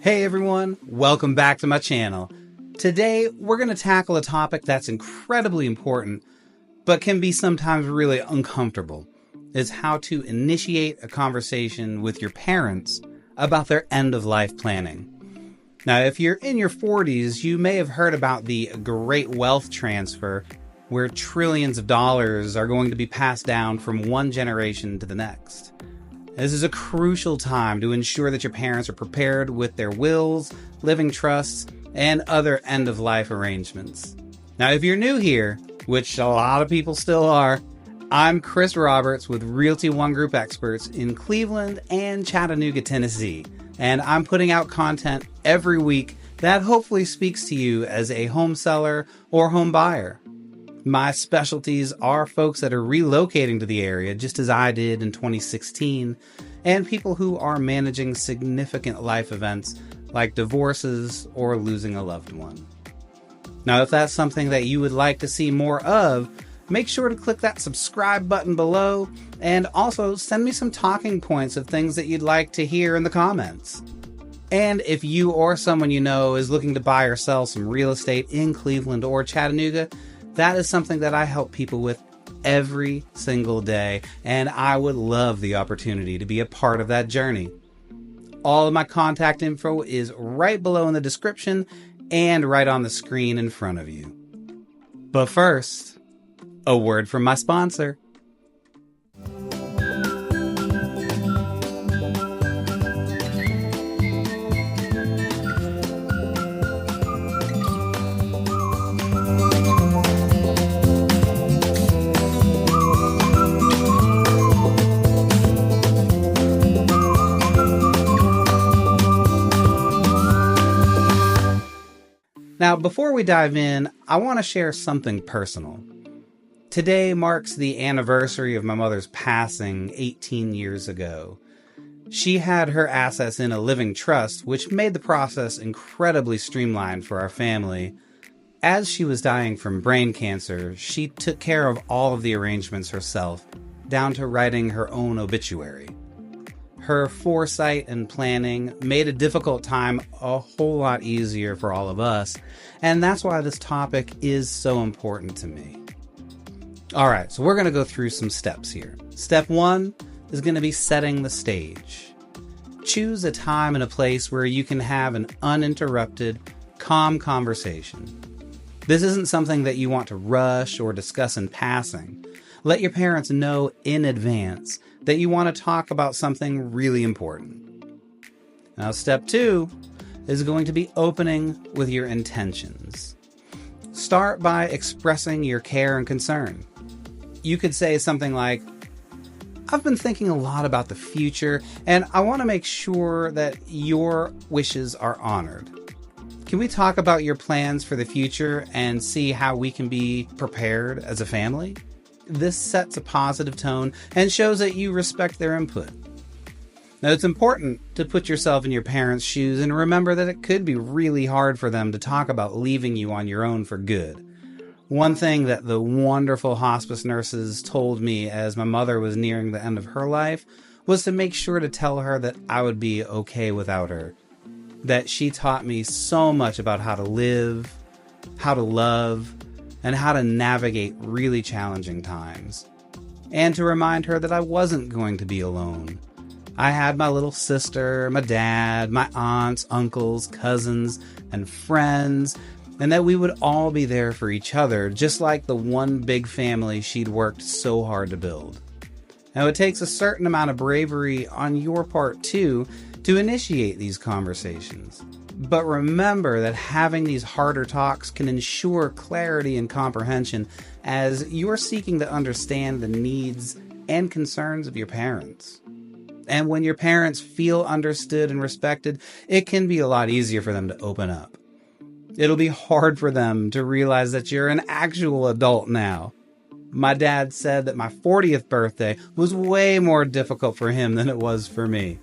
Hey everyone, welcome back to my channel. Today, we're going to tackle a topic that's incredibly important, but can be sometimes really uncomfortable. Is how to initiate a conversation with your parents about their end-of-life planning. Now, if you're in your 40s, you may have heard about the great wealth transfer, where trillions of dollars are going to be passed down from one generation to the next. This is a crucial time to ensure that your parents are prepared with their wills, living trusts, and other end-of-life arrangements. Now, if you're new here, which a lot of people still are, I'm Chris Roberts with Realty One Group Experts in Cleveland and Chattanooga, Tennessee, and I'm putting out content every week that hopefully speaks to you as a home seller or home buyer. My specialties are folks that are relocating to the area, just as I did in 2016, and people who are managing significant life events like divorces or losing a loved one. Now, if that's something that you would like to see more of, make sure to click that subscribe button below, and also send me some talking points of things that you'd like to hear in the comments. And if you or someone you know is looking to buy or sell some real estate in Cleveland or Chattanooga, that is something that I help people with every single day, and I would love the opportunity to be a part of that journey. All of my contact info is right below in the description and right on the screen in front of you. But first, a word from my sponsor. Now, before we dive in, I want to share something personal. Today marks the anniversary of my mother's passing 18 years ago. She had her assets in a living trust, which made the process incredibly streamlined for our family. As she was dying from brain cancer, she took care of all of the arrangements herself, down to writing her own obituary. Her foresight and planning made a difficult time a whole lot easier for all of us, and that's why this topic is so important to me. Alright, so we're going to go through some steps here. Step 1 is going to be setting the stage. Choose a time and a place where you can have an uninterrupted, calm conversation. This isn't something that you want to rush or discuss in passing. Let your parents know in advance that you want to talk about something really important. Now, step 2 is going to be opening with your intentions. Start by expressing your care and concern. You could say something like, I've been thinking a lot about the future, and I want to make sure that your wishes are honored. Can we talk about your plans for the future and see how we can be prepared as a family? This sets a positive tone and shows that you respect their input. Now, it's important to put yourself in your parents' shoes and remember that it could be really hard for them to talk about leaving you on your own for good. One thing that the wonderful hospice nurses told me as my mother was nearing the end of her life was to make sure to tell her that I would be okay without her. That she taught me so much about how to live, how to love, and how to navigate really challenging times. And to remind her that I wasn't going to be alone. I had my little sister, my dad, my aunts, uncles, cousins, and friends, and that we would all be there for each other, just like the one big family she'd worked so hard to build. Now, it takes a certain amount of bravery on your part, too, to initiate these conversations. But remember that having these harder talks can ensure clarity and comprehension as you're seeking to understand the needs and concerns of your parents. And when your parents feel understood and respected, it can be a lot easier for them to open up. It'll be hard for them to realize that you're an actual adult now. My dad said that my 40th birthday was way more difficult for him than it was for me.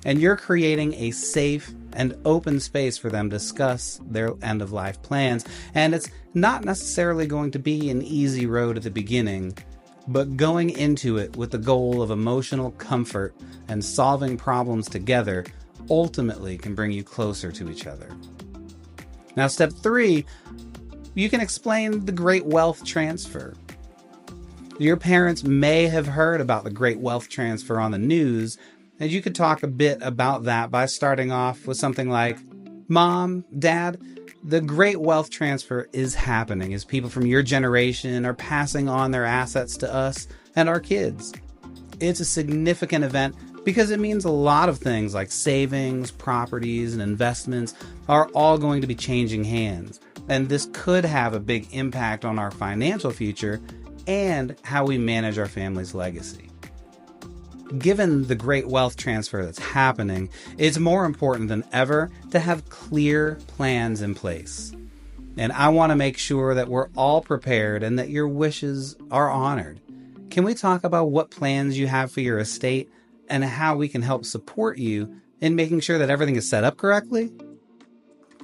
And you're creating a safe and open space for them to discuss their end-of-life plans. And it's not necessarily going to be an easy road at the beginning, but going into it with the goal of emotional comfort and solving problems together ultimately can bring you closer to each other. Now, step 3, you can explain the great wealth transfer. Your parents may have heard about the great wealth transfer on the news, and you could talk a bit about that by starting off with something like, Mom, Dad, the great wealth transfer is happening as people from your generation are passing on their assets to us and our kids. It's a significant event because it means a lot of things like savings, properties, and investments are all going to be changing hands. And this could have a big impact on our financial future and how we manage our family's legacy. Given the great wealth transfer that's happening, it's more important than ever to have clear plans in place. And I want to make sure that we're all prepared and that your wishes are honored. Can we talk about what plans you have for your estate and how we can help support you in making sure that everything is set up correctly?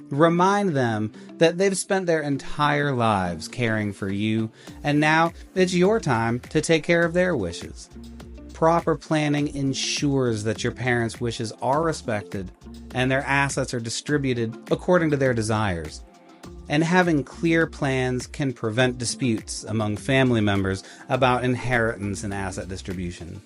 Remind them that they've spent their entire lives caring for you, and now it's your time to take care of their wishes. Proper planning ensures that your parents' wishes are respected and their assets are distributed according to their desires. And having clear plans can prevent disputes among family members about inheritance and asset distribution.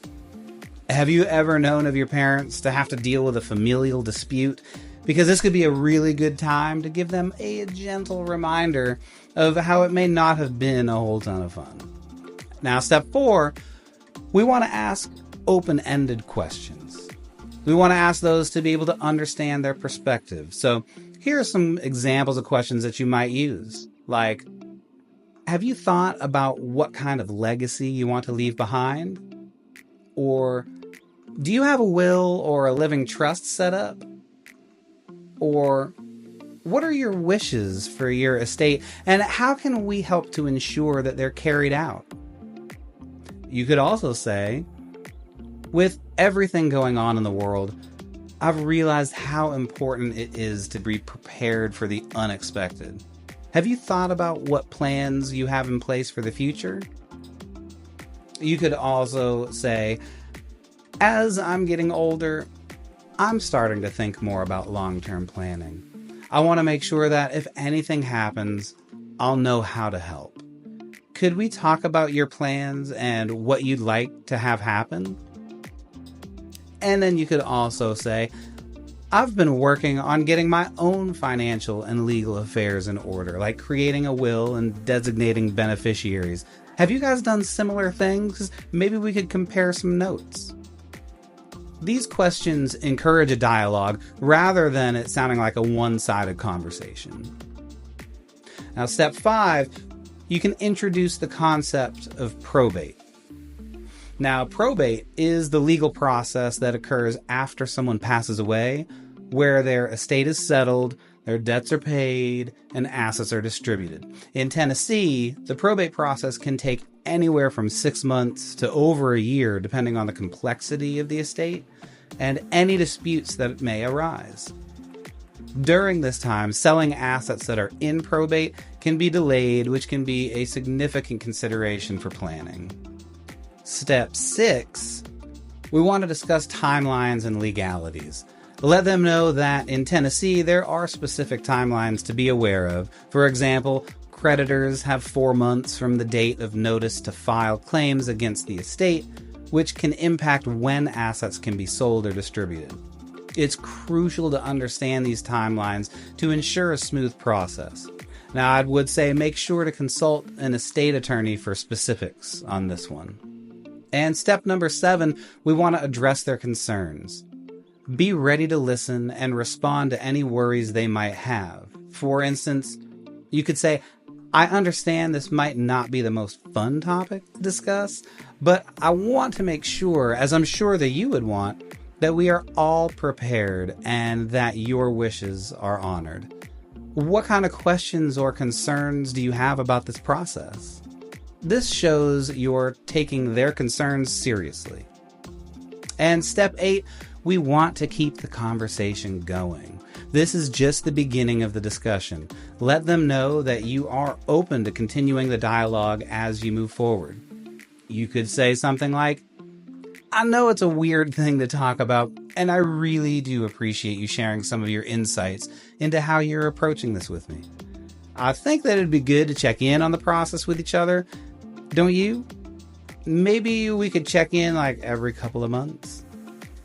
Have you ever known of your parents to have to deal with a familial dispute? Because this could be a really good time to give them a gentle reminder of how it may not have been a whole ton of fun. Now, step 4, we want to ask open-ended questions. We want to ask those to be able to understand their perspective. So here are some examples of questions that you might use. Like, have you thought about what kind of legacy you want to leave behind? Or, do you have a will or a living trust set up? Or, what are your wishes for your estate, and how can we help to ensure that they're carried out? You could also say, with everything going on in the world, I've realized how important it is to be prepared for the unexpected. Have you thought about what plans you have in place for the future? You could also say, as I'm getting older, I'm starting to think more about long-term planning. I want to make sure that if anything happens, I'll know how to help. Could we talk about your plans and what you'd like to have happen? And then you could also say, I've been working on getting my own financial and legal affairs in order, like creating a will and designating beneficiaries. Have you guys done similar things? Maybe we could compare some notes. These questions encourage a dialogue rather than it sounding like a one-sided conversation. Now, step 5, you can introduce the concept of probate. Now, probate is the legal process that occurs after someone passes away, where their estate is settled, their debts are paid, and assets are distributed. In Tennessee, the probate process can take anywhere from 6 months to over a year, depending on the complexity of the estate and any disputes that may arise. During this time, selling assets that are in probate can be delayed, which can be a significant consideration for planning. Step 6, we want to discuss timelines and legalities. Let them know that in Tennessee, there are specific timelines to be aware of. For example, creditors have 4 months from the date of notice to file claims against the estate, which can impact when assets can be sold or distributed. It's crucial to understand these timelines to ensure a smooth process. Now, I would say make sure to consult an estate attorney for specifics on this one. And step number 7, we want to address their concerns. Be ready to listen and respond to any worries they might have. For instance, you could say, I understand this might not be the most fun topic to discuss, but I want to make sure, as I'm sure that you would want, that we are all prepared and that your wishes are honored. What kind of questions or concerns do you have about this process? This shows you're taking their concerns seriously. And step 8, we want to keep the conversation going. This is just the beginning of the discussion. Let them know that you are open to continuing the dialogue as you move forward. You could say something like, I know it's a weird thing to talk about, And I really do appreciate you sharing some of your insights into how you're approaching this with me. I think that it'd be good to check in on the process with each other, don't you? Maybe we could check in like every couple of months.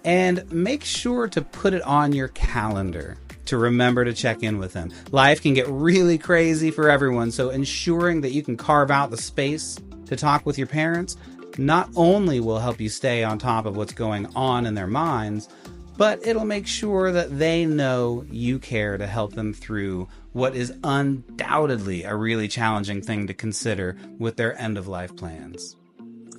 And make sure to put it on your calendar to remember to check in with them. Life can get really crazy for everyone, so ensuring that you can carve out the space to talk with your parents not only will help you stay on top of what's going on in their minds, but it'll make sure that they know you care to help them through what is undoubtedly a really challenging thing to consider with their end-of-life plans.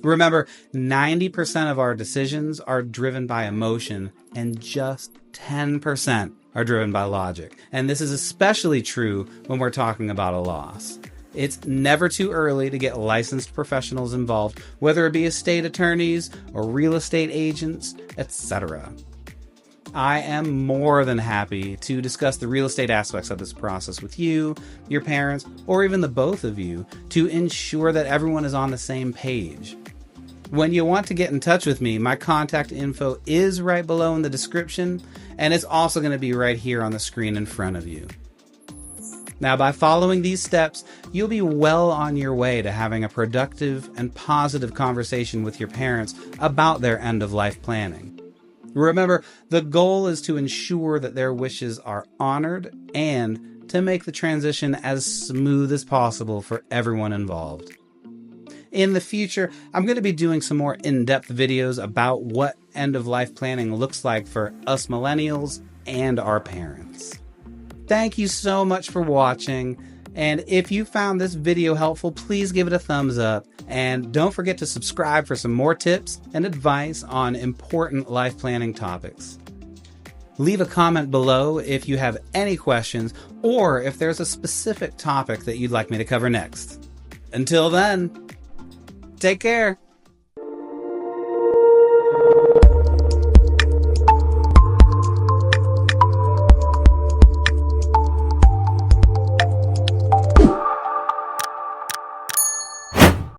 Remember, 90% of our decisions are driven by emotion, and just 10% are driven by logic. And this is especially true when we're talking about a loss. It's never too early to get licensed professionals involved, whether it be estate attorneys or real estate agents, etc. I am more than happy to discuss the real estate aspects of this process with you, your parents, or even the both of you to ensure that everyone is on the same page. When you want to get in touch with me, my contact info is right below in the description, and it's also going to be right here on the screen in front of you. Now, by following these steps, you'll be well on your way to having a productive and positive conversation with your parents about their end-of-life planning. Remember, the goal is to ensure that their wishes are honored and to make the transition as smooth as possible for everyone involved. In the future, I'm going to be doing some more in-depth videos about what end-of-life planning looks like for us millennials and our parents. Thank you so much for watching, and if you found this video helpful, please give it a thumbs up, and don't forget to subscribe for some more tips and advice on important life planning topics. Leave a comment below if you have any questions, or if there's a specific topic that you'd like me to cover next. Until then, take care.